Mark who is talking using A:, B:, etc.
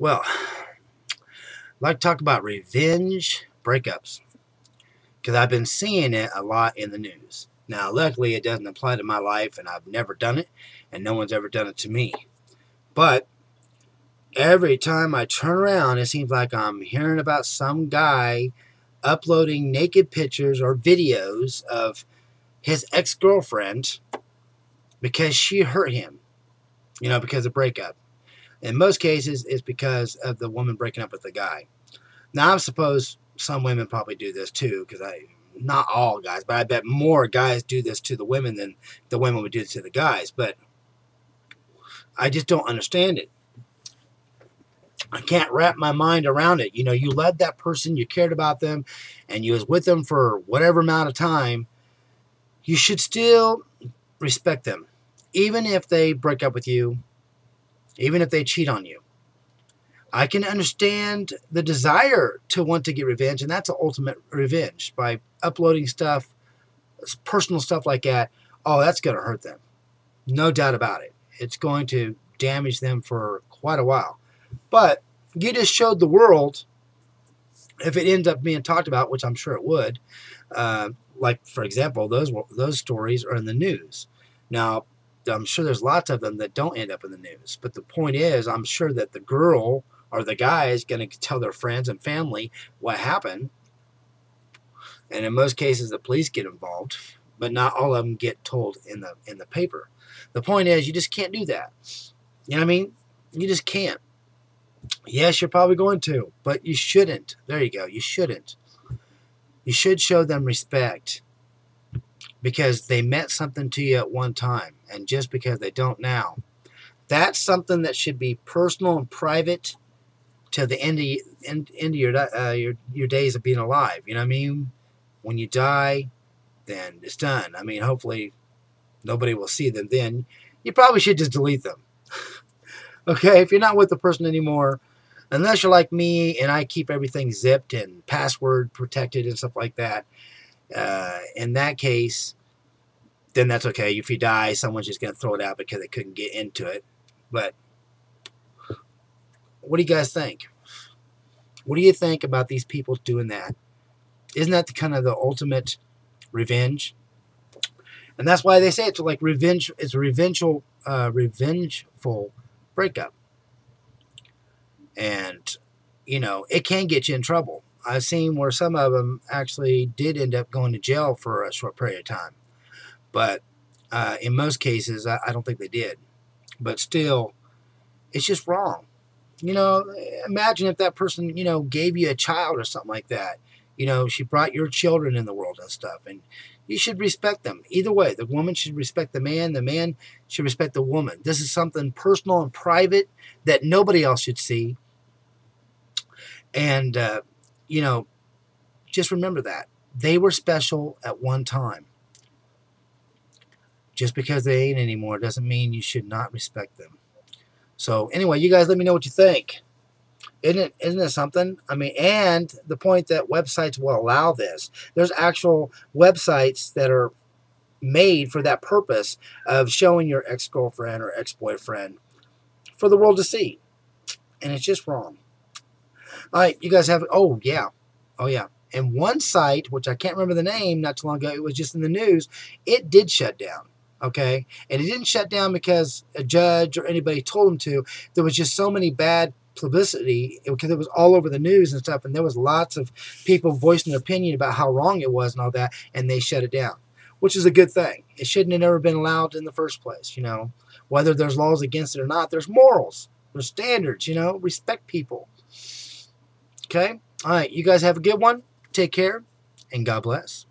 A: Well, I'd like to talk about revenge breakups because I've been seeing it a lot in the news. Now, luckily, it doesn't apply to my life, and I've never done it, and no one's ever done it to me. But every time I turn around, it seems like I'm hearing about some guy uploading naked pictures or videos of his ex-girlfriend because she hurt him, because of breakup. In most cases, it's because of the woman breaking up with the guy. Now, I suppose some women probably do this too, because not all guys, but I bet more guys do this to the women than the women would do it to the guys. But I just don't understand it. I can't wrap my mind around it. You loved that person, you cared about them, and you was with them for whatever amount of time. You should still respect them, even if they break up with you, even if they cheat on you. I can understand the desire to want to get revenge, and that's the ultimate revenge, by uploading stuff, personal stuff like that. Oh, that's going to hurt them. No doubt about it. It's going to damage them for quite a while. But you just showed the world, if it ends up being talked about, which I'm sure it would, like, for example, those stories are in the news. Now, I'm sure there's lots of them that don't end up in the news. But the point is, I'm sure that the girl or the guy is going to tell their friends and family what happened. And in most cases, the police get involved, but not all of them get told in the paper. The point is, you just can't do that. You know what I mean? You just can't. Yes, you're probably going to, but you shouldn't. There you go. You shouldn't. You should show them respect because they meant something to you at one time, and just because they don't now. That's something that should be personal and private till the end of your days of being alive. You know what I mean? When you die, then it's done. I mean, hopefully nobody will see them then. You probably should just delete them. Okay, if you're not with the person anymore, unless you're like me and I keep everything zipped and password protected and stuff like that, in that case, then that's okay. If you die, someone's just going to throw it out because they couldn't get into it. But what do you guys think? What do you think about these people doing that? Isn't that kind of the ultimate revenge? And that's why they say it's like revenge. It's a revengeful breakup. And, it can get you in trouble. I've seen where some of them actually did end up going to jail for a short period of time. But in most cases, I don't think they did. But still, it's just wrong. Imagine if that person, gave you a child or something like that. She brought your children in the world and stuff. And you should respect them. Either way, the woman should respect the man should respect the woman. This is something personal and private that nobody else should see. And, just remember that. They were special at one time. Just because they ain't anymore doesn't mean you should not respect them. So anyway, you guys let me know what you think. Isn't it something? I mean, and the point that websites will allow this. There's actual websites that are made for that purpose of showing your ex-girlfriend or ex-boyfriend for the world to see. And it's just wrong. All right, you guys have, oh yeah. And one site, which I can't remember the name, not too long ago, it was just in the news, it did shut down. Okay? And it didn't shut down because a judge or anybody told them to. There was just so many bad publicity because it was all over the news and stuff, and there was lots of people voicing their opinion about how wrong it was and all that, and they shut it down, which is a good thing. It shouldn't have never been allowed in the first place. Whether there's laws against it or not, there's morals, there's standards. Respect people. Okay? All right, you guys have a good one. Take care, and God bless.